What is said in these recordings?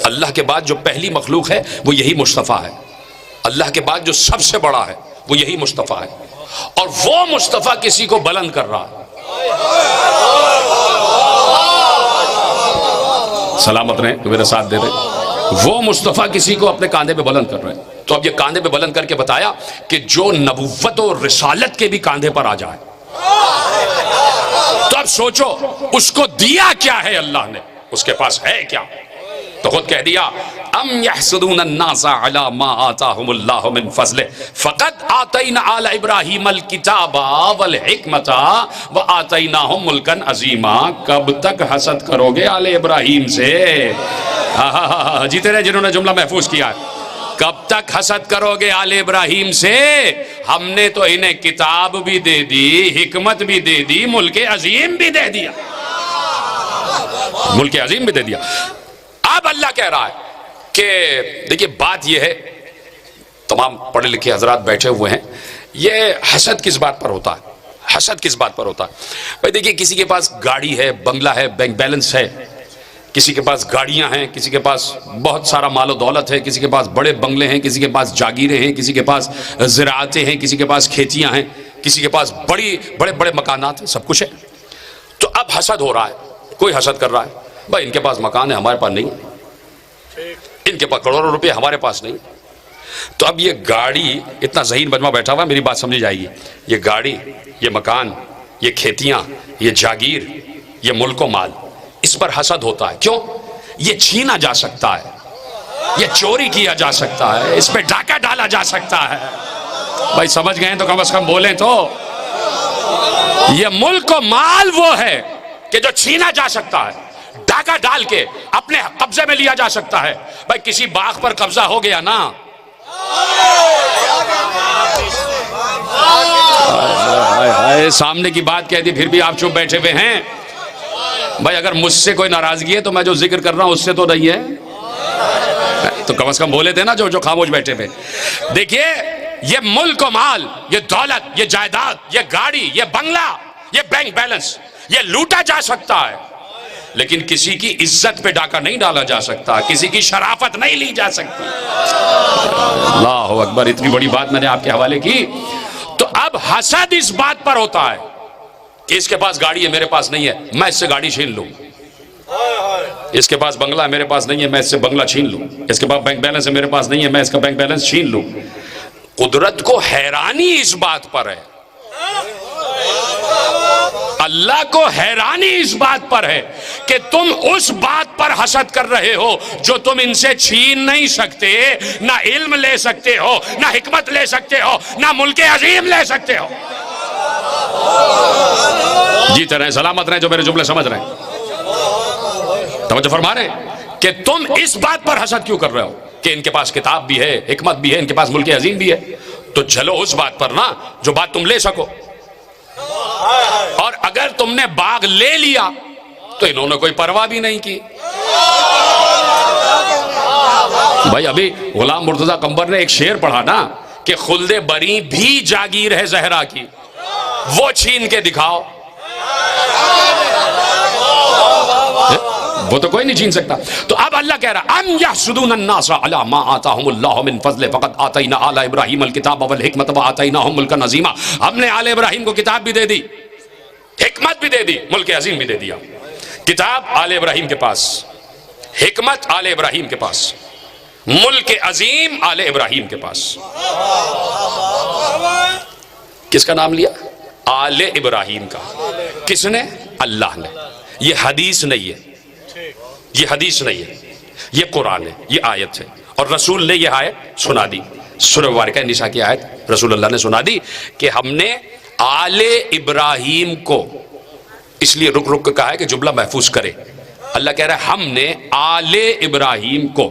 अल्लाह के बाद जो पहली मखलूक है वो यही मुस्तफ़ा है। अल्लाह के बाद जो सबसे बड़ा है वो यही मुस्तफ़ा है, और वो मुस्तफ़ा किसी को बुलंद कर रहा है। सलामत रहे तो मेरे साथ दे रहे, वो मुस्तफ़ा किसी को अपने कांधे पे बुलंद कर रहे हैं। तो अब ये कांधे पे बुलंद करके बताया कि जो नबुव्वत और रिसालत के भी कांधे पर आ जाए, तो अब सोचो उसको दिया क्या है अल्लाह ने, उसके पास है क्या? तो खुद कह दिया, अम यहसुदून अन्नास अला मा आताहुमुल्लाहु मिन फज़लिह फ़क़द आतैना आला इब्राहीम अल किताबा वल हिकमता व आतैनाहुम मुल्कन अज़ीमा। कब तक हसद करोगे आले इब्राहीम से? जीते रहे जिन्होंने जुमला महफूज किया है। कब तक हसद करोगे आले इब्राहीम से? हमने तो इन्हें किताब भी दे दी, हिकमत भी दे दी, मुल्क अजीम भी दे दिया, मुल्क अजीम भी दे दिया। अब अल्लाह कह रहा है कि देखिए बात यह है, तमाम पढ़े लिखे हजरात बैठे हुए हैं, ये हसद किस बात पर होता है? हसद किस बात पर होता है? भाई देखिए, किसी के पास गाड़ी है, बंगला है, बैंक बैलेंस है, किसी के पास गाड़ियां हैं, किसी के पास बहुत सारा मालो दौलत है, किसी के पास बड़े बंगले हैं, किसी के पास जागीरें हैं, किसी के पास ज़राअतें हैं, किसी के पास खेतियां हैं, किसी के पास बड़े बड़े मकानात हैं, सब कुछ है। तो अब हसद हो रहा है, कोई हसद कर रहा है, भाई इनके पास मकान है, हमारे पास नहीं, इनके पास करोड़ों रुपए, हमारे पास नहीं। तो अब ये गाड़ी, इतना ज़हीन मजमा बैठा हुआ, मेरी बात समझी जाएगी, ये गाड़ी, ये मकान, ये खेतियां, ये जागीर, ये मुल्को माल, इस पर हसद होता है। क्यों? ये छीना जा सकता है, ये चोरी किया जा सकता है, इस पे डाका डाला जा सकता है। भाई समझ गए तो कम से कम बोलें तो। ये मुल्को माल वो है कि जो छीना जा सकता है, डाका डाल के अपने कब्जे में लिया जा सकता है। भाई किसी बाग पर कब्जा हो गया ना, सामने की बात कह दी फिर भी आप चुप बैठे हुए हैं। भाई अगर मुझसे कोई नाराजगी है तो मैं जो जिक्र कर रहा हूं उससे तो नहीं है, तो कम से कम बोले थे ना जो खामोश बैठे हुए। देखिए, ये मुल्क और माल, ये दौलत, ये जायदाद, ये गाड़ी, ये बंगला, ये बैंक बैलेंस, ये लूटा जा सकता है, लेकिन किसी की इज्जत पे डाका नहीं डाला जा सकता, किसी की शराफत नहीं ली जा सकती। अल्लाह अकबर, इतनी बड़ी बात मैंने आपके हवाले की। तो अब हसद इस बात पर होता है कि इसके पास गाड़ी है, मेरे पास नहीं है, मैं इससे गाड़ी छीन लूं। इसके पास बंगला है, मेरे पास नहीं है, मैं इससे बंगला छीन लूं। इसके पास बैंक बैलेंस है, मेरे पास नहीं है, मैं इसका बैंक बैलेंस छीन लूं। कुदरत को हैरानी इस बात पर है, अल्लाह को हैरानी इस बात पर है कि तुम उस बात पर हसद कर रहे हो जो तुम इनसे छीन नहीं सकते। ना इल्म ले सकते हो, ना हिकमत ले सकते हो, ना मुल्क अजीम ले सकते हो। जीते रहे, सलामत रहे जो मेरे जुमले समझ रहे हैं, तवज्जो फरमा रहे हैं कि तुम इस बात पर हसद क्यों कर रहे हो कि इनके पास किताब भी है, हिकमत भी है, इनके पास मुल्क अजीम भी है। तो चलो उस बात पर ना जो बात तुम ले सको, और अगर तुमने बाग ले लिया तो इन्होंने कोई परवाह भी नहीं की। भाई अभी गुलाम मुर्तजा कंबर ने एक शेर पढ़ा ना कि खुल्दे बरी भी जागीर है जहरा की, वो छीन के दिखाओ। वो तो कोई नहीं छीन सकता। तो अब अल्लाह कह रहा, अम यहसुदून अन्नास अला मा आताहुमुल्लाहु मिन फज़लिह फ़क़द आतैना आला इब्राहीम अल किताब वल हिकमत व आतैनाहुम मुल्कन अज़ीमा। हमने आले इब्राहीम को किताब भी दे दी, हिकमत भी दे दी, मुल्क अजीम भी दे दिया। किताब आले इब्राहीम के पास, हिकमत आले इब्राहीम के पास, मुल्क अजीम आले इब्राहीम के पास। किसका नाम लिया? आले इब्राहीम का। किसने? अल्लाह ने। ये हदीस नहीं है, ये हदीस नहीं है, ये कुरान है, ये आयत है, और रसूल ने ये आयत सुना दी। सूरह मुबारका निसा की आयत रसूल अल्लाह ने सुना दी कि हमने आले इब्राहीम को, इसलिए रुक रुक कहा है कि जुमला महफूज करे। अल्लाह कह रहा है हमने आले इब्राहीम को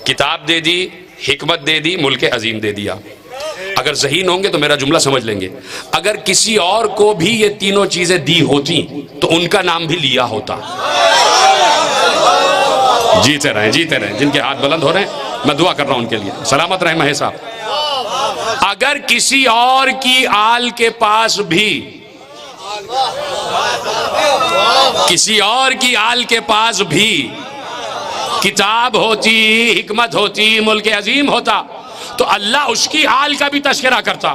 किताब दे दी, हिकमत दे दी, मुल्क अजीम दे दिया। अगर ज़हीन होंगे तो मेरा जुमला समझ लेंगे। अगर किसी और को भी ये तीनों चीजें दी होती तो उनका नाम भी लिया होता। जीते रहे, जीते रहे। जिनके हाथ बुलंद हो रहे हैं मैं दुआ कर रहा हूं उनके लिए, सलामत रहे महेश साहब। अगर किसी और की आल के पास भी, किसी और की आल के पास भी किताब होती, हिकमत होती, मुल्क अजीम होता तो अल्लाह उसकी हाल का भी तस्करा करता।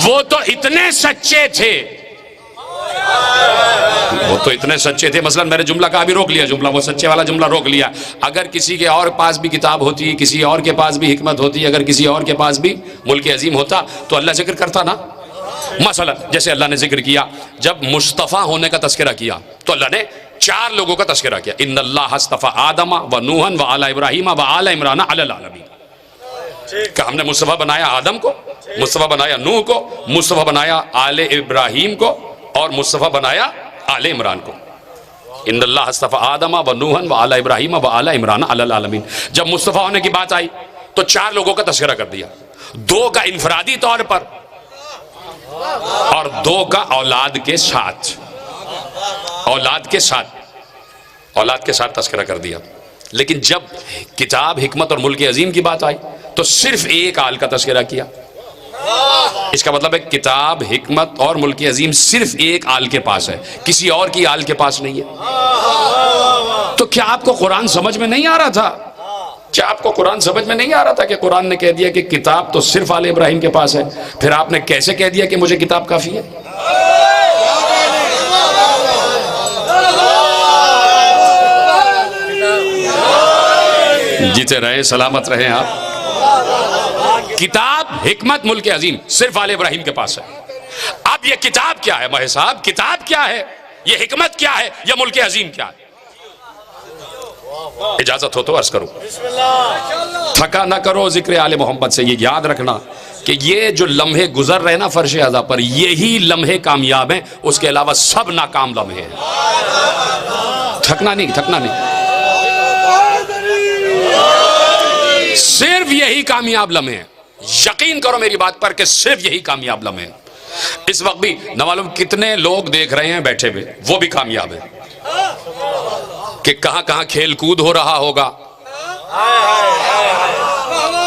वो तो इतने सच्चे थे, वो तो इतने सच्चे थे। मसलन मेरे जुमला का अभी रोक लिया, जुमला वो सच्चे वाला जुमला रोक लिया। अगर किसी के और पास भी किताब होती, किसी और के पास भी हिकमत होती, अगर किसी और के पास भी मुल्क अजीम होता तो अल्लाह जिक्र करता ना। मसलन जैसे अल्लाह ने जिक्र किया, जब मुस्तफ़ा होने का तस्करा किया तो अल्लाह ने 4 लोगों का तस्करा किया। इन्नल्लाह हस्तफ़ा आदमा व नूहन व आला इब्राहीम व आला इमरान अलल आलमीन। कि हमने मुस्तफ़ा बनाया आदम को, मुस्तफ़ा बनाया नूह को, मुस्तफ़ा बनाया आले इब्राहीम को और मुस्तफ़ा बनाया आले इमरान को। इन्नल्लाह हस्तफ़ा आदमा व नूहन व आला इब्राहीम व आला इमरान अलल आलमीन। जब मुस्तफ़ा होने की बात आई तो 4 लोगों का तस्करा कर दिया, 2 का इनफरादी तौर पर और 2 का औलाद के साथ, औलाद के साथ, औलाद के साथ तस्करा कर दिया। लेकिन जब किताब, हिकमत और मुल्क अजीम की बात आई तो सिर्फ एक आल का तस्करा किया। इसका मतलब है किताब, हिकमत और मुल्क अजीम सिर्फ एक आल के पास है, किसी और की आल के पास नहीं है। तो क्या आपको कुरान समझ में नहीं आ रहा था? क्या आपको कुरान समझ में नहीं आ रहा था कि कुरान ने कह दिया कि किताब तो सिर्फ आले इब्राहिम के पास है, फिर आपने कैसे कह दिया कि मुझे किताब काफी है? जीते रहे, सलामत रहे आप। किताब, हिकमत, मुल्क अजीम सिर्फ आले इब्राहिम के पास है। अब ये किताब क्या है महे साहब? किताब क्या है? ये हिकमत क्या है? ये मुल्क अजीम क्या है? इजाजत हो तो अर्ज करूं, थका ना करो जिक्र आले मोहम्मद से। ये याद रखना कि ये जो लम्हे गुजर रहे ना फर्श अज़ा पर, यही लम्हे कामयाब हैं, उसके अलावा सब नाकाम लम्हे हैं। थकना नहीं, थकना नहीं, सिर्फ यही कामयाब लम्हे हैं। यकीन करो मेरी बात पर कि सिर्फ यही कामयाब लम्हे हैं। इस वक्त भी न मालूम कितने लोग देख रहे हैं बैठे हुए, वो भी कामयाब है कि कहां कहां खेल कूद हो रहा होगा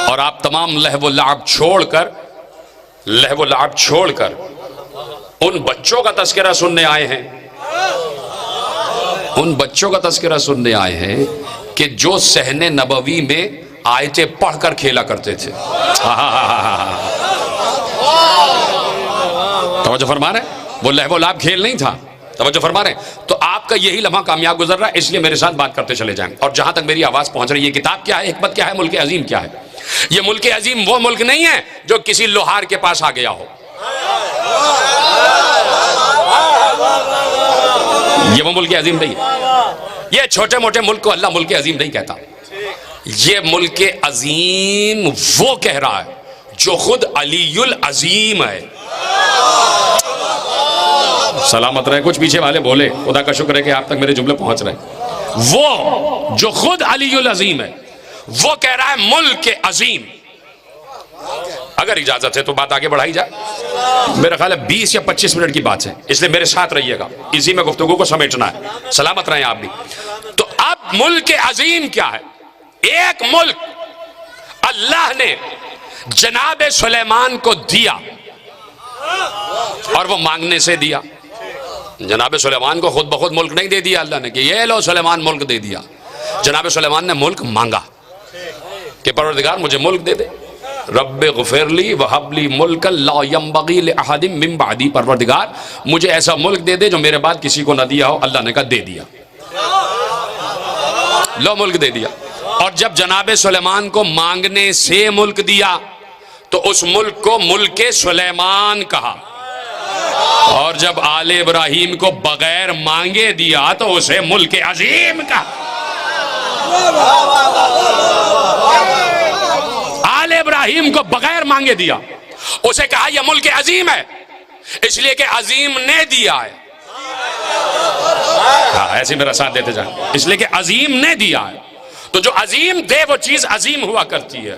और आप तमाम लहव लाभ छोड़कर, लहव लाभ छोड़कर उन बच्चों का तस्करा सुनने आए हैं, उन बच्चों का तस्करा सुनने आए हैं कि जो सहने नबवी में आयतें पढ़कर खेला करते थे। तवज्जो फरमा रहे? वो लहव लाभ खेल नहीं था, तवज्जो फरमा रहे? तो आपका यही लम्हा कामयाब गुजर रहा है, इसलिए मेरे साथ बात करते चले जाएं। और जहां तक मेरी आवाज पहुंच रही है, किताब क्या है, हिकमत क्या है, मुल्क अजीम क्या है? ये मुल्क अजीम वो मुल्क नहीं है जो किसी लोहार के पास आ गया हो। ये वो मुल्क अजीम नहीं है। ये छोटे मोटे मुल्क को अल्लाह मुल्क अजीम नहीं कहता। ये मुल्क अजीम वो कह रहा है जो खुद अलीयुल अजीम है। सलामत रहे, कुछ पीछे वाले बोले, खुदा का शुक्र है कि आप तक मेरे जुमले पहुंच रहे हैं। वो जो खुद अलीयुल अजीम है वो कह रहा है मुल्क अजीम। अगर इजाजत है तो बात आगे बढ़ाई जाए। मेरा ख्याल है 20 या 25 मिनट की बात है, इसलिए मेरे साथ रहिएगा, इसी में गुफ्तगू को समेटना है। सलामत रहे आप भी। तो अब मुल्क अजीम क्या है? एक मुल्क अल्लाह ने जनाब सुलेमान को दिया और वो मांगने से दिया। जनाब सुलेमान को खुद ब खुद मुल्क नहीं दे दिया अल्लाह ने कि ये लो सुलेमान मुल्क दे दिया। जनाब सुलेमान ने मुल्क मांगा कि परवरदिगार मुझे मुल्क दे दे। रब्बे गुफिरली वहबली मुल्कन ला यंबगी लिअहदिम मिन बादी। परवरदिगार मुझे ऐसा मुल्क दे दे जो मेरे बाद किसी को ना दिया हो। अल्लाह ने कहा दे दिया, लो मुल्क दे दिया। और जब जनाब सुलेमान को मांगने से मुल्क दिया तो उस मुल्क को मुल्क सुलेमान कहा, और जब आले इब्राहिम को बगैर मांगे दिया तो उसे मुल्क अजीम कहा। आले इब्राहिम को बगैर मांगे दिया, उसे कहा यह मुल्क अजीम है, इसलिए कि अजीम ने दिया है। ऐसे मेरा साथ देते जाए, इसलिए कि अजीम ने दिया है। तो जो अजीम दे वो चीज अजीम हुआ करती है।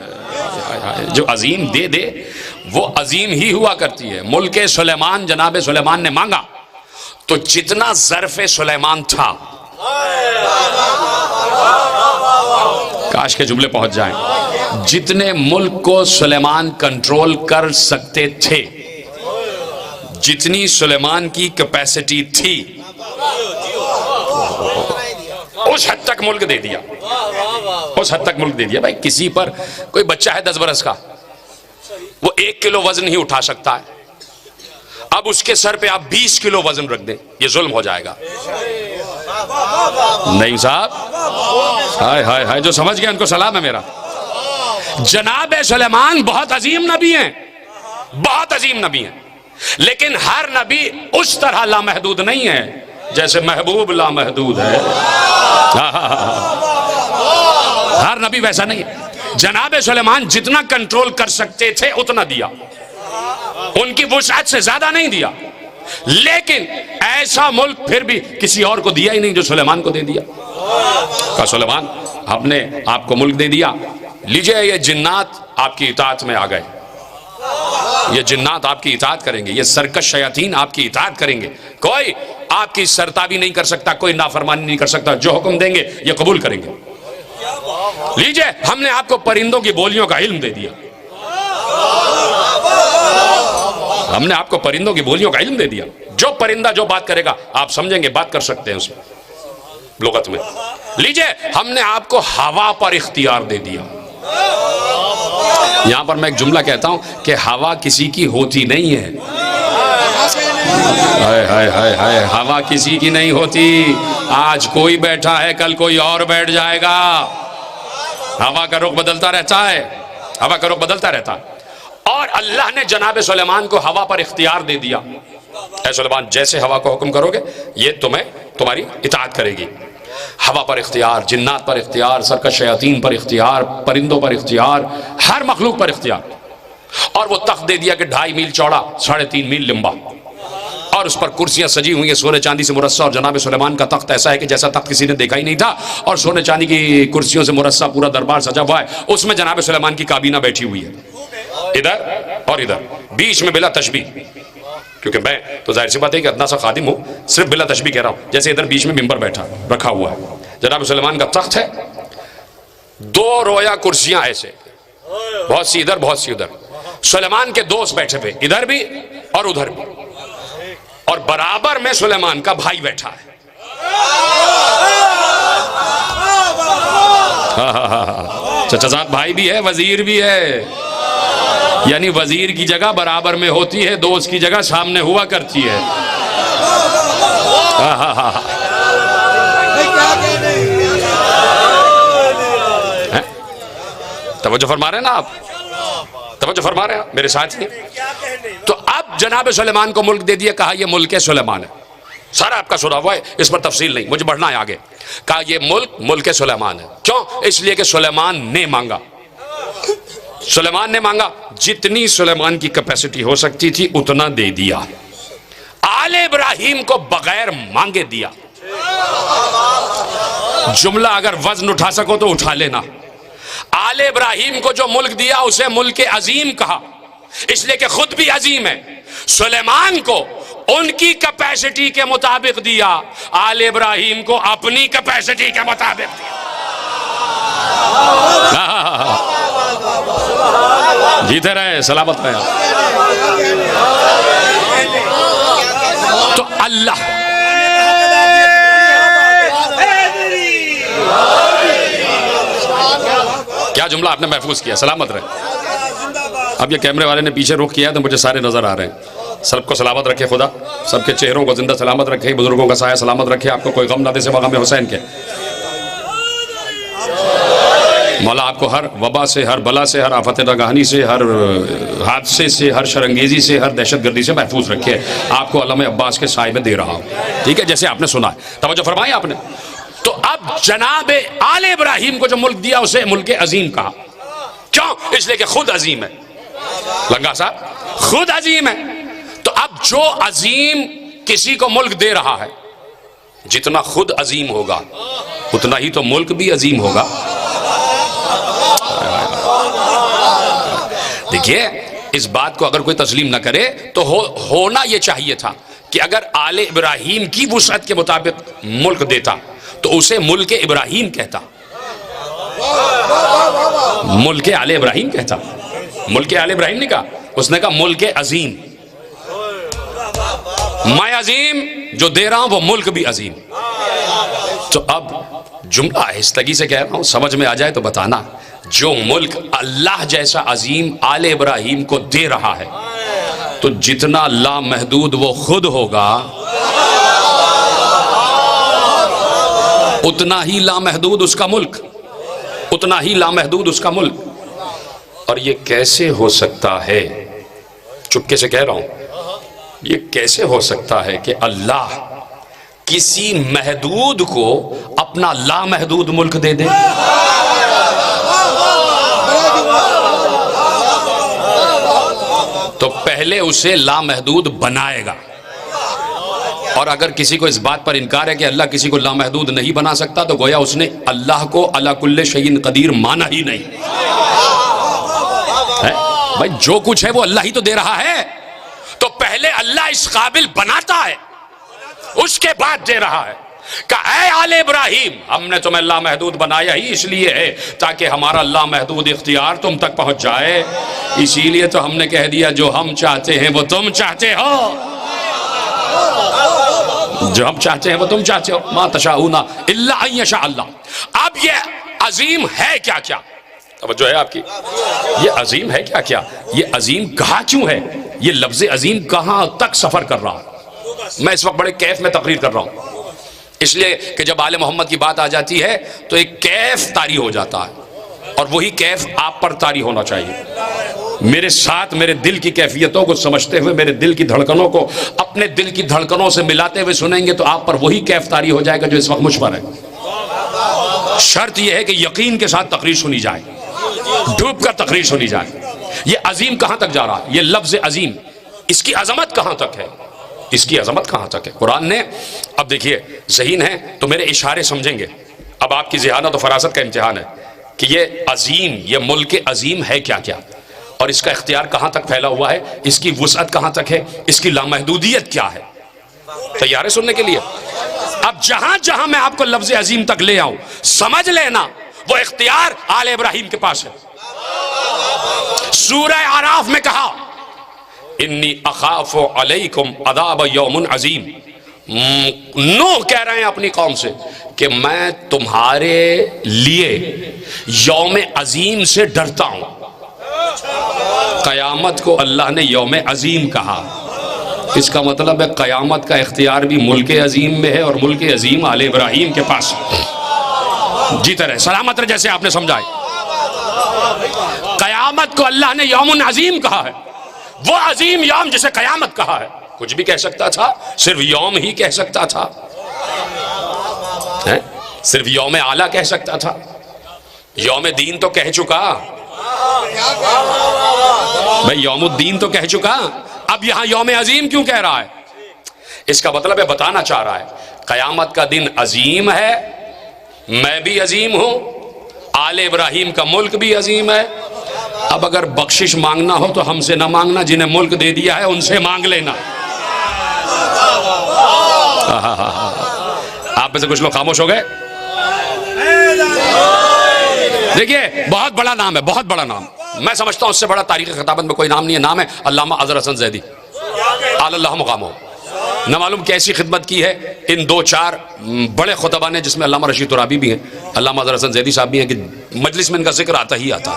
जो अजीम दे दे वो अजीम ही हुआ करती है। मुल्क सुलेमान, जनाब सुलेमान ने मांगा तो जितना ज़र्फ़े सुलेमान था, काश के जुमले पहुंच जाएं, जितने मुल्क को सुलेमान कंट्रोल कर सकते थे, जितनी सुलेमान की कैपेसिटी थी, उस हद तक मुल्क दे दिया, उस हद तक मुल्क दे दिया। भाई किसी पर कोई बच्चा है 10 बरस का, वो 1 किलो वजन ही उठा सकता है, अब उसके सर पे आप 20 किलो वजन रख दें, ये जुल्म हो जाएगा। नहीं साहब, हाय हाय हाय, जो समझ गए उनको सलाम है मेरा। जनाब सुलेमान बहुत अजीम नबी हैं, बहुत अजीम नबी हैं, लेकिन हर नबी उस तरह लामहदूद नहीं है जैसे महबूब लामहदूद है। हर नबी वैसा नहीं है। जनाब सुलेमान जितना कंट्रोल कर सकते थे उतना दिया, उनकी वुसअत से ज्यादा नहीं दिया, लेकिन ऐसा मुल्क फिर भी किसी और को दिया ही नहीं जो सुलेमान को दे दिया। कहा सुलेमान हमने आपको मुल्क दे दिया, लीजिए ये जिन्नात आपकी इताअत में आ गए, ये जिन्नात आपकी इताअत करेंगे, ये सरकश शयातीन आपकी इताअत करेंगे, कोई आपकी सरताबी नहीं कर सकता, कोई नाफरमानी नहीं कर सकता, जो हुक्म देंगे ये कबूल करेंगे। लीजिए हमने आपको परिंदों की बोलियों का इल्म दे दिया, हमने आपको परिंदों की बोलियों का इल्म दे दिया, जो परिंदा जो बात करेगा आप समझेंगे, बात कर सकते हैं उसमें लुगत में। लीजिए हमने आपको हवा पर इख्तियार दे दिया। यहां पर मैं एक जुमला कहता हूं कि हवा किसी की होती नहीं है। हाय हाय हाय हाय, हवा किसी की नहीं होती। आज कोई बैठा है, कल कोई और बैठ जाएगा। हवा का रुख बदलता रहता है, हवा का रुख बदलता रहता है। और अल्लाह ने जनाब सुलेमान को हवा पर इख्तियार दे दिया। ऐ सुलेमान जैसे हवा को हुक्म करोगे ये तुम्हें तुम्हारी इताअत करेगी। हवा पर इख्तियार, जिन्नात पर इख्तियार, सरकश शयातीन पर इख्तियार, परिंदों पर इख्तियार, हर मखलूक पर इख्तियार। और वो तख्त दे दिया कि 2.5 मील चौड़ा, 3.5 मील लंबा, और उस पर कुर्सियां सजी हुई हैं सोने चांदी से मुरस्सा। और जनाब सुलेमान का तख्त ऐसा है कि जैसा तख्त किसी ने देखा ही नहीं था, और सोने चांदी की कुर्सियों से मुरस्सा पूरा दरबार सजा हुआ है। उसमें जनाब सुलेमान की काबीना बैठी हुई है, इधर और इधर, बीच में बिला तशबीह, क्योंकि मैं तो जाहिर सी बात है कि अदना सा खादिम हूं, सिर्फ बिला तशबीह कह रहा हूं। जैसे इधर बीच में मिंबर बैठा रखा हुआ है, जनाब सुलेमान का तख्त है, 2 रोया कुर्सियां ऐसे, बहुत सी इधर बहुत सी उधर, सुलेमान के दोस्त बैठे हुए इधर भी और उधर भी, और बराबर में सुलेमान का भाई बैठा है। चचाजाद भाई भी है, वजीर भी है, यानी वजीर की जगह बराबर में होती है, दोस्त की जगह सामने हुआ करती है। तवज्जो फरमा रहे हैं ना आप, तवज्जो फरमा रहे हैं मेरे साथ ही। तो अब जनाब सुलेमान को मुल्क दे दिया, कहा यह मुल्क सुलेमान है। सारा आपका सुना हुआ है, इस पर तफसील नहीं, मुझे बढ़ना है आगे। कहा यह मुल्क सुलेमान है। क्यों? इसलिए कि सुलेमान ने मांगा, सुलेमान ने मांगा, जितनी सुलेमान की कैपेसिटी हो सकती थी उतना दे दिया। आले इब्राहिम को बगैर मांगे दिया। जुमला अगर वजन उठा सको तो उठा लेना। आले इब्राहिम को जो मुल्क दिया उसे मुल्क अजीम कहा, इसलिए कि खुद भी अजीम है। सुलेमान को उनकी कैपेसिटी के मुताबिक दिया, आले इब्राहिम को अपनी कैपेसिटी के मुताबिक दिया। जीते रहे, सलामत रहे। तो अल्लाह क्या जुमला आपने महफूज किया, सलामत रहे। अब ये कैमरे वाले ने पीछे रुख किया तो मुझे सारे नजर आ रहे हैं। सबको सलामत रखे खुदा, सबके चेहरों को जिंदा सलामत रखे, बुजुर्गों का साया सलामत रखे, आपको कोई गम ना दे से मकाम हुसैन के। मौला आपको हर वबा से, हर बला से, हर आफत नगाहनी से, हर हादसे से, हर शरंगेजी से, हर दहशतगर्दी से महफूज रखे। आपको अल्लाह अब्बास के साए में दे रहा हूँ, ठीक है, जैसे आपने सुना है, तवज्जो फरमाई आपने। तो अब जनाब आले इब्राहिम को जो मुल्क दिया उसे मुल्क अजीम कहा। क्यों? इसलिए कि खुद अजीम है। लंगा साहब खुद अजीम है। तो अब जो अजीम किसी को मुल्क दे रहा है, जितना खुद अजीम होगा उतना ही तो मुल्क भी अजीम होगा। देखिए, इस बात को अगर कोई तस्लीम न करे तो होना यह चाहिए था कि अगर आले इब्राहिम की वुसअत के मुताबिक मुल्क देता तो उसे मुल्क इब्राहिम कहता, मुल्क आले इब्राहिम कहता। मुल्क आले इब्राहिम नहीं कहा, उसने कहा मुल्क अजीम। मैं अजीम जो दे रहा हूं वो मुल्क भी अजीम। तो अब जुमला आहिस्तगी से कह रहा हूं, समझ में आ जाए तो बताना। जो मुल्क अल्लाह जैसा अजीम आले इब्राहिम को दे रहा है, तो जितना लामहदूद वो खुद होगा उतना ही लामहदूद उसका मुल्क, उतना ही लामहदूद उसका मुल्क। और ये कैसे हो सकता है, चुपके से कह रहा हूं, ये कैसे हो सकता है कि अल्लाह किसी महदूद को अपना लामहदूद मुल्क दे दे? तो पहले उसे लामहदूद बनाएगा। और अगर किसी को इस बात पर इनकार है कि अल्लाह किसी को लामहदूद नहीं बना सकता, तो गोया उसने अल्लाह को अला कुल्ले शैइन कदीर माना ही नहीं है। भाई जो कुछ है वो अल्लाह ही तो दे रहा है, तो पहले अल्लाह इस काबिल बनाता है, उसके बाद दे रहा है। ऐ आले इब्राहिम, हमने तुम्हें लामहदूद बनाया ही इसलिए है ताकि हमारा लामहदूद इख्तियार तुम तक पहुंच जाए। इसीलिए तो हमने कह दिया जो हम चाहते हैं वो तुम चाहते हो, जो हम चाहते हैं वो तुम चाहते हो। मा तशाऊना इल्ला अन यशा अल्लाह। अब ये अजीम है क्या क्या, तवज्जो है आपकी, ये अजीम है क्या क्या, ये अजीम कहा क्यों है, ये लफ्ज़ अजीम कहां तक सफर कर रहा है। मैं इस वक्त बड़े कैफ में तकरीर कर रहा हूं, इसलिए कि जब आले मोहम्मद की बात आ जाती है तो एक कैफ तारी हो जाता है, और वही कैफ आप पर तारी होना चाहिए। मेरे साथ मेरे दिल की कैफियतों को समझते हुए, मेरे दिल की धड़कनों को अपने दिल की धड़कनों से मिलाते हुए सुनेंगे तो आप पर वही कैफ तारी हो जाएगा जो इस वक्त मुझ पर है। शर्त यह है कि यकीन के साथ तकरीर सुनी जाए, डूब कर तकरीर सुनी जाए। ये अजीम कहां तक जा रहा है, ये लफ्ज अजीम, इसकी अजमत कहां तक है, इसकी अजमत कहां तक है। कुरान ने, अब देखिए ज़हीन है तो मेरे इशारे समझेंगे, अब आपकी ज़हानत और फरासत का इम्तिहान है कि ये अजीम, ये मुल्क अजीम है क्या क्या, और इसका इख्तियार कहां तक फैला हुआ है, इसकी वुसअत कहां तक है, इसकी लामहदूदियत क्या है। तैयार है सुनने के लिए? अब जहां जहां मैं आपको लफ्ज अजीम तक ले आऊं, समझ लेना वो इख्तियार आले इब्राहिम के पास है। सूरह आराफ में कहा इन्नी अखाफु अलैकुम अदाब यौमुन अजीम। नूह कह रहे हैं अपनी कौम से कि मैं तुम्हारे लिए यौम अजीम से डरता हूं। कयामत को अल्लाह ने यौम अजीम कहा, इसका मतलब है कयामत का इख्तियार भी मुल्क अजीम में है, और मुल्क अजीम आले इब्राहिम के पास जीते रहे सलामत रहे, जैसे आपने समझाए। कयामत को अल्लाह ने यौमुन अजीम कहा है, वो अजीम यौम जिसे कयामत कहा है। कुछ भी कह सकता था, सिर्फ यौम ही कह सकता था, है? सिर्फ यौम आला कह सकता था, यौम दीन तो कह चुका भाई, यौमुद्दीन तो कह चुका, अब यहां यौम अजीम क्यों कह रहा है? इसका मतलब है बताना चाह रहा है कयामत का दिन अजीम है, मैं भी अजीम हूं, आले इब्राहिम का मुल्क भी अजीम है। अब अगर बख्शिश मांगना हो तो हमसे ना मांगना, जिन्हें मुल्क दे दिया है उनसे मांग लेना। आप में से कुछ लोग खामोश हो गए। देखिए बहुत बड़ा नाम है, बहुत बड़ा नाम, मैं समझता हूं उससे बड़ा तारीख खिताबत में कोई नाम नहीं है। नाम है अल्लामा अज़हर हसन ज़ैदी आलल्लाह मुक़ामो। न मालूम कैसी खिदमत की है इन दो चार बड़े खुतबा ने, जिसमें अल्लामा रशीद तुराबी भी हैं, अल्लामा अज़हर हसन ज़ैदी साहब भी हैं, कि मजलिस में इनका जिक्र आता ही आता।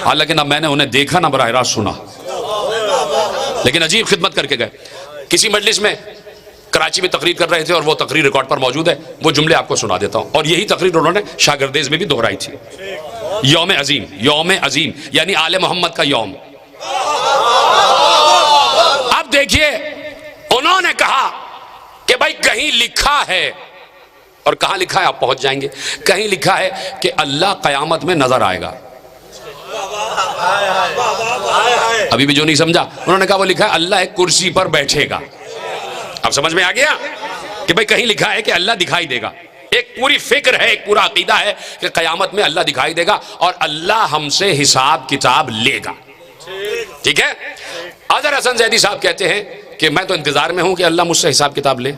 हालांकि ना मैंने उन्हें देखा ना बराह रास्त सुना, लेकिन अजीब खिदमत करके गए। किसी मजलिस में कराची में तकरीर कर रहे थे और वो तकरीर रिकॉर्ड पर मौजूद है, वो जुमले आपको सुना देता हूँ। और यही तकरीर उन्होंने शागिर्देज़ में भी दोहराई थी। यौम अजीम, यौम अजीम यानी आले मोहम्मद का यौम। अब देखिए उन्होंने कहा कि भाई कहीं लिखा है, और कहां लिखा है आप पहुंच जाएंगे, कहीं लिखा है कि अल्लाह कयामत में नजर आएगा। अभी भी जो नहीं समझा, उन्होंने कहा वो लिखा है अल्लाह एक कुर्सी पर बैठेगा। अब समझ में आ गया कि भाई कहीं लिखा है कि अल्लाह दिखाई देगा। एक पूरी फिक्र है, एक पूरा अकीदा है कि कयामत में अल्लाह दिखाई देगा और अल्लाह हमसे हिसाब किताब लेगा। ठीक है। अज़हर हसन ज़ैदी साहब कहते हैं कि मैं तो इंतजार में हूं कि अल्लाह मुझसे हिसाब किताब ले।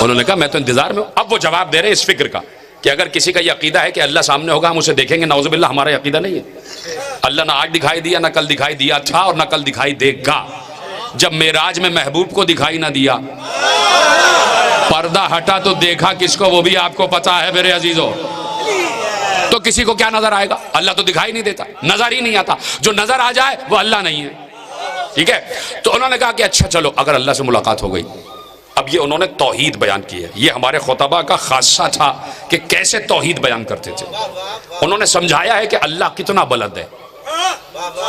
उन्होंने कहा मैं तो इंतजार में हूं। अब वो जवाब दे रहे हैं इस फिक्र का कि अगर किसी का ये अकीदा है कि अल्लाह सामने होगा, हम उसे देखेंगे, नाउज़ुबिल्लाह, हमारा अकीदा नहीं है। अल्लाह ना आज दिखाई दिया, ना कल दिखाई दिया था, और ना कल दिखाई देगा। जब मेराज में महबूब को दिखाई ना दिया पर्दा हटा तो देखा किसको, वो भी आपको पता है मेरे अजीजों। तो किसी को क्या नजर आएगा? अल्लाह तो दिखाई नहीं देता, नजर ही नहीं आता। जो नजर आ जाए वो अल्लाह नहीं है। ठीक है, तो उन्होंने कहा कि अच्छा चलो, अगर अल्लाह से मुलाकात हो गई। अब ये उन्होंने तौहीद बयान की है। ये हमारे खुतबा का खासा था कि कैसे तौहीद बयान करते थे। उन्होंने समझाया है कि अल्लाह कितना बुलंद है।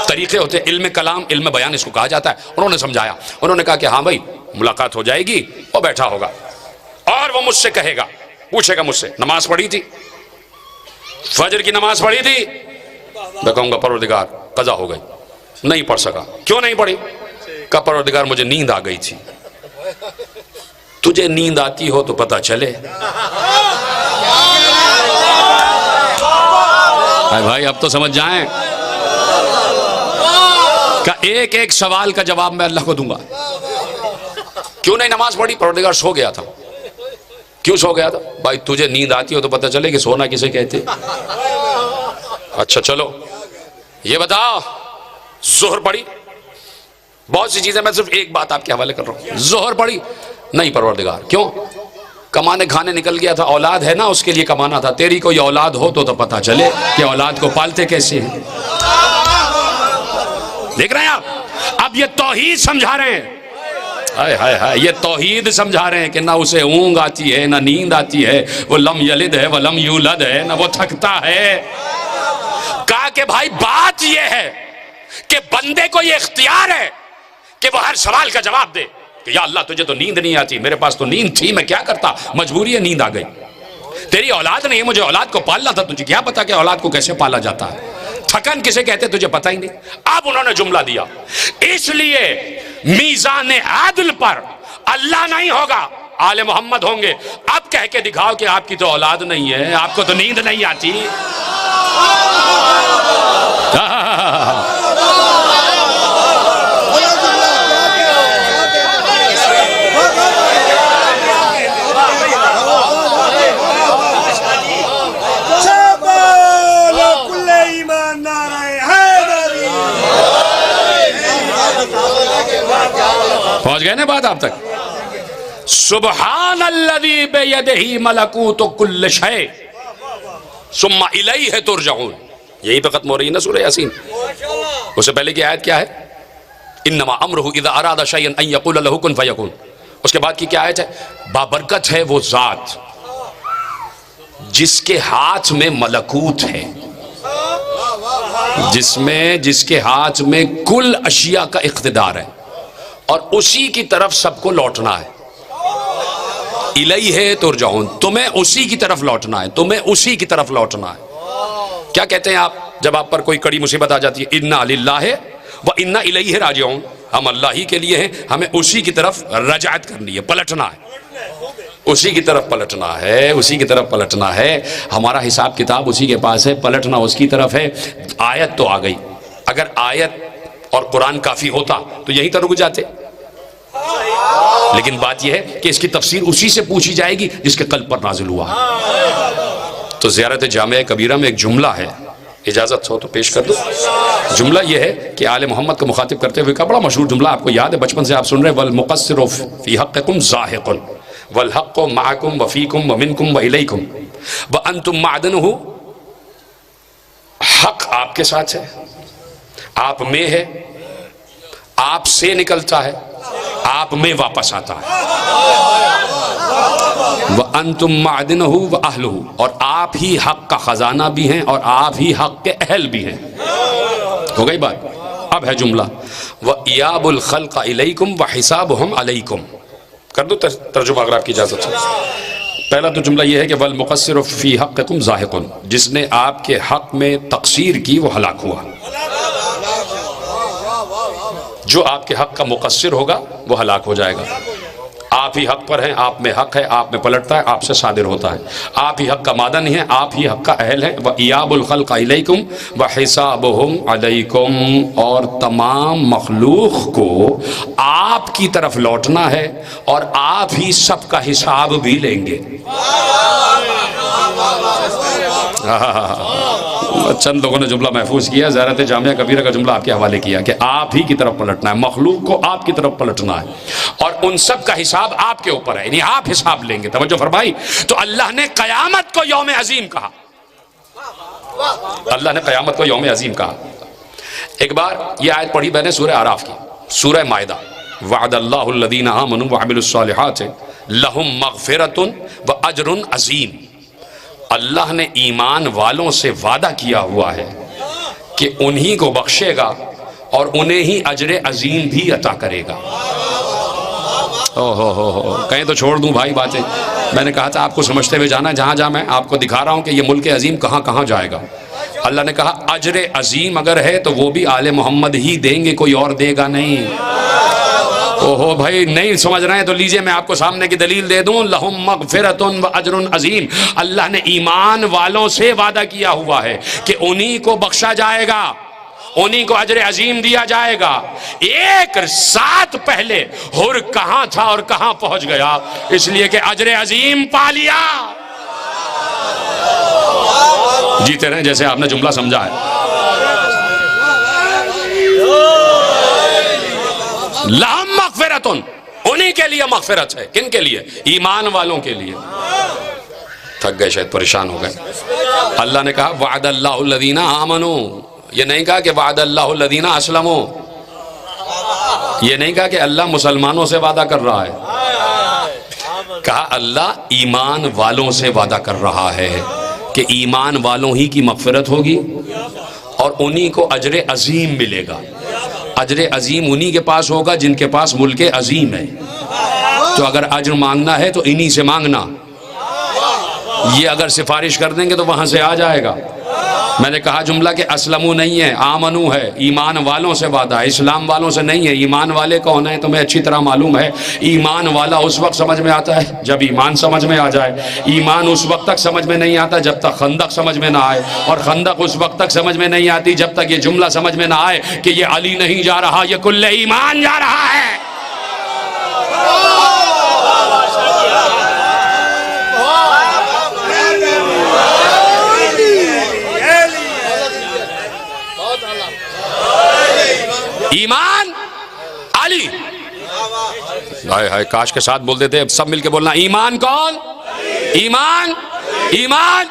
तरीके होते हैं, इल्म कलाम, इल्म बयान इसको कहा जाता है। उन्होंने समझाया, उन्होंने कहा कि हाँ भाई मुलाकात हो जाएगी, वो बैठा होगा और वो मुझसे कहेगा, पूछेगा मुझसे नमाज पढ़ी थी, फजर की नमाज पढ़ी थी? मैं कहूंगा परवरदिगार कज़ा हो गई, नहीं पढ़ सका। क्यों नहीं पढ़ी? कहा परवरदिगार मुझे नींद आ गई थी। तुझे नींद आती हो तो पता चले। भाई अब तो समझ जाएं का एक एक सवाल का जवाब मैं अल्लाह को दूंगा। क्यों नहीं नमाज पढ़ी? परवरदिगार सो गया था। क्यों सो गया था? भाई तुझे नींद आती हो तो पता चले कि सोना किसे कहते। अच्छा चलो ये बताओ, जोहर पढ़ी? बहुत सी चीजें, मैं सिर्फ एक बात आपके हवाले कर रहा हूं। जोहर पढ़ी? नहीं परवरदिगार। क्यों? कमाने खाने निकल गया था, औलाद है ना, उसके लिए कमाना था। तेरी कोई औलाद हो तो पता चले कि औलाद को पालते कैसे हैं। देख रहे हैं आप? अब ये तौहीद समझा रहे हैं। हाय हाय हाय, ये तौहीद समझा रहे हैं कि ना उसे ऊंग आती है, ना नींद आती है, वो लम यलिद है, वो लम यूलद है, ना वो थकता है। कहा कि भाई बात ये है कि बंदे को ये इख्तियार है कि वो हर सवाल का जवाब दे कि या अल्लाह तुझे तो नींद नहीं आती, मेरे पास तो नींद थी, मैं क्या करता, मजबूरी है, नींद आ गई। तेरी औलाद नहीं है, मुझे औलाद को पालना था, तुझे क्या पता कि औलाद को कैसे पाला जाता है, थकन किसे कहते तुझे पता ही नहीं। अब उन्होंने जुमला दिया, इसलिए मीज़ान आदल पर अल्लाह नहीं होगा, आले मोहम्मद होंगे। अब कह के दिखाओ कि आपकी तो औलाद नहीं है, आपको तो नींद नहीं आती। पहुंच गए ना बात आप तक? सुब्हानल्लज़ी बियदिही मलकूतु कुल्लि शै सुम्मा इलैहि तुरजऊन। यही पे खत्म हो रही है ना सूरह यासीन। उससे पहले की आयत क्या है? इन्नमा अम्रुहु इज़ा अरादा शैअन अन यक़ूला लहू कुन फयकून। उसके बाद की क्या आयत है? बाबरकत है वो जात जिसके हाथ में मलकूत है, जिसके हाथ में कुल अशिया का इख्तिदार है और उसी की तरफ सबको लौटना है। इलैहि तुरजऊन, तुम्हें उसी की तरफ लौटना है, तुम्हें उसी की तरफ लौटना है। क्या कहते हैं आप जब आप पर कोई कड़ी मुसीबत आ जाती है? इन्ना लिल्लाहि व इन्ना इलैहि राजिऊन। हम अल्लाह ही के लिए हैं, हमें उसी की तरफ रजात करनी है, पलटना है, उसी की तरफ पलटना है, उसी की तरफ पलटना है। हमारा हिसाब किताब उसी के पास है, पलटना उसकी तरफ है। आयत तो आ गई, अगर आयत और कुरान काफी होता तो यहीं तक रुक जाते, लेकिन बात यह है कि इसकी तफसीर उसी से पूछी जाएगी जिसके कल्ब पर नाजिल हुआ। तो ज़ियारत जामिया कबीरा में एक जुमला है, इजाजत हो तो पेश कर दो। जुमला यह है कि आले मोहम्मद को मुखातिब करते हुए का बड़ा मशहूर जुमला आपको याद है, बचपन से आप सुन रहे हैं, वल मुक़स्सिरु फ़ी हक़्क़िकुम ज़ाहिक़ुन वल हक़्क़ु मअकुम व फ़ीकुम व मिनकुम व इलैकुम व अंतुम मअदनुहु। हक आपके साथ है, आप में है, आपसे निकलता है, आप में वापस आता है। व अंतुम मअदनुहु व अहलुहु, और आप ही हक का खजाना भी हैं और आप ही हक के अहल भी हैं। हो गई बात? अब है जुमला, व इयाबुल खल्क़ इलैकुम व हिसाबुहुम अलैकुम। कर दो तर्जुमा अगर आपकी इजाजत हो। पहला तो जुमला यह है कि वल मुक़स्सिरु फ़ी हक़्क़िकुम ज़ाहिक़ुन, जिसने आपके हक में तक़सीर की वो हलाक हुआ। जो आपके हक का मुक़स्सिर होगा वो हलाक हो जाएगा। आप ही हक पर हैं, आप में हक है, आप में पलटता है, आपसे सादिर होता है। आप ही हक का मादन है, आप ही हक का अहल है। व इयाबुल खल्क़ इलैकुम व हिसाबुहुम अलैकुम, और तमाम मखलूक को आपकी तरफ लौटना है और आप ही सबका हिसाब भी लेंगे। चंद लोगों ने जुमला महफूज किया, ज़ारत जामिया कबीरा का जुमला आपके हवाले किया कि आप ही की तरफ पलटना है, मखलूक को आपकी तरफ पलटना है और उन सब का हिसाब आपके ऊपर है, यानी आप हिसाब लेंगे। तवज्जो फरमाई। तो अल्लाह ने कयामत को यौम अजीम कहा, अल्लाह ने कयामत को यौम अजीम कहा। एक बार ये आयत पढ़ी मैंने सूरह आराफ की, सूरह मायदा, वअदल्लाहु अल्लज़ीना आमनू व अमिलुस्सालिहात लहुम मग़फ़िरतुन व अजरुन अज़ीम। अल्लाह ने ईमान वालों से वादा किया हुआ है कि उन्हीं को बख्शेगा और उन्हें ही अजर अजीम भी अता करेगा। ओहो हो, कहीं तो छोड़ दूं भाई बातें। मैंने कहा था आपको समझते हुए जाना, जहां जहां मैं आपको दिखा रहा हूं कि ये मुल्क अजीम कहां कहां जाएगा। अल्लाह ने कहा अजर अजीम अगर है तो वो भी आले मोहम्मद ही देंगे, कोई और देगा नहीं। ओहो भाई, नहीं समझ रहे हैं तो लीजिए मैं आपको सामने की दलील दे दूं। लहुम मग़फ़िरतुन व अजरुन अज़ीम। अल्लाह ने ईमान वालों से वादा किया हुआ है कि उन्हीं को बख्शा जाएगा, उन्हीं को अजर अजीम दिया जाएगा। एक साथ पहले हुर कहां था और कहां पहुंच गया, इसलिए कि अजर अजीम पा लिया। जीते रहे जैसे आपने जुमला समझा है। लहुम मग़फ़िरतुन, उन्हीं के लिए मग़फ़िरत है। किन के लिए? ईमान वालों के लिए। थक गए शायद, परेशान हो गए। अल्लाह ने कहा वअदल्लाहु अल्लज़ीना आमनू, ये नहीं कहा कि वअदल्लाहु अल्लज़ीना अस्लमू, ये नहीं कहा कि अल्लाह मुसलमानों से वादा कर रहा है। कहा अल्लाह ईमान वालों से वादा कर रहा है कि ईमान वालों ही की मग़फ़िरत होगी और उन्हीं को अजर अजीम मिलेगा। अजर अजीम उन्हीं के पास होगा जिनके पास मुल्क अजीम है। तो अगर अजर मांगना है तो इन्हीं से मांगना। ये अगर सिफारिश कर देंगे तो वहां से आ जाएगा। मैंने कहा जुमला कि असलमू नहीं है, आमनू है। ईमान वालों से वादा है, इस्लाम वालों से नहीं है। ईमान वाले कौन है तुम्हें अच्छी तरह मालूम है। ईमान वाला उस वक्त समझ में आता है जब ईमान समझ में आ जाए। ईमान उस वक्त तक समझ में नहीं आता जब तक खंदक समझ में ना आए, और खंदक उस वक्त तक समझ में नहीं आती जब तक ये जुमला समझ में ना आए कि ये अली नहीं जा रहा, ये कुल्ले ईमान जा रहा है। ईमान अली। हाय हाय, काश के साथ बोल देते, अब सब मिलके बोलना ईमान कौन? ईमान, ईमान।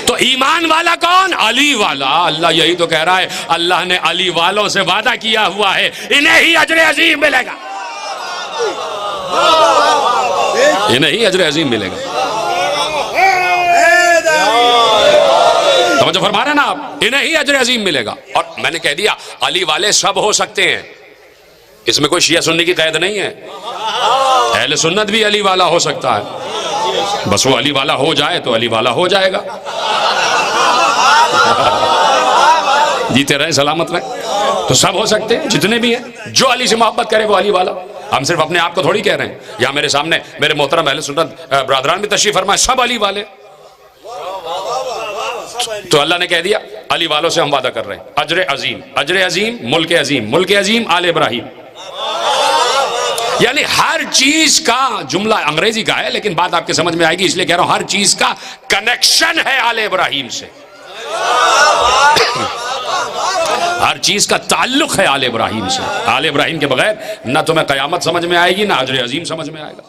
तो ईमान वाला कौन? अली वाला। अल्लाह यही तो कह रहा है, अल्लाह ने अली वालों से वादा किया हुआ है इन्हें ही अजर अजीम मिलेगा, इन्हें ही अजर अजीम मिलेगा। समझो फरमा रहे ना आप, इन्हें ही अजर अजीम मिलेगा। और मैंने कह दिया अली वाले सब हो सकते हैं, इसमें कोई शिया सुन्नी की कैद नहीं है। अहले सुन्नत भी अली वाला हो सकता है, बस वो अली वाला हो जाए तो अली वाला हो जाएगा। जीते रहे सलामत रहे। तो सब हो सकते हैं, जितने भी हैं। जो अली से मोहब्बत करे वो अली वाला। हम सिर्फ अपने आप को थोड़ी कह रहे हैं। यहाँ मेरे सामने मेरे मोहतरम अहले सुन्नत ब्रादरान भी तशरीफ फरमाए, सब अली वाले। तो अल्लाह ने कह दिया अली वालों से हम वादा कर रहे हैं अजर अजीम। अजर अजीम मुल्क अजीम, मुल्क अजीम आले इब्राहिम। यानी हर चीज का जुमला अंग्रेजी का है लेकिन बात आपके समझ में आएगी, इसलिए कह रहा हूं हर चीज का कनेक्शन है आले इब्राहिम से। हर चीज का ताल्लुक है आले इब्राहिम से। आले इब्राहिम के बगैर ना तुम्हें कयामत समझ में आएगी ना अजर अजीम समझ में आएगा।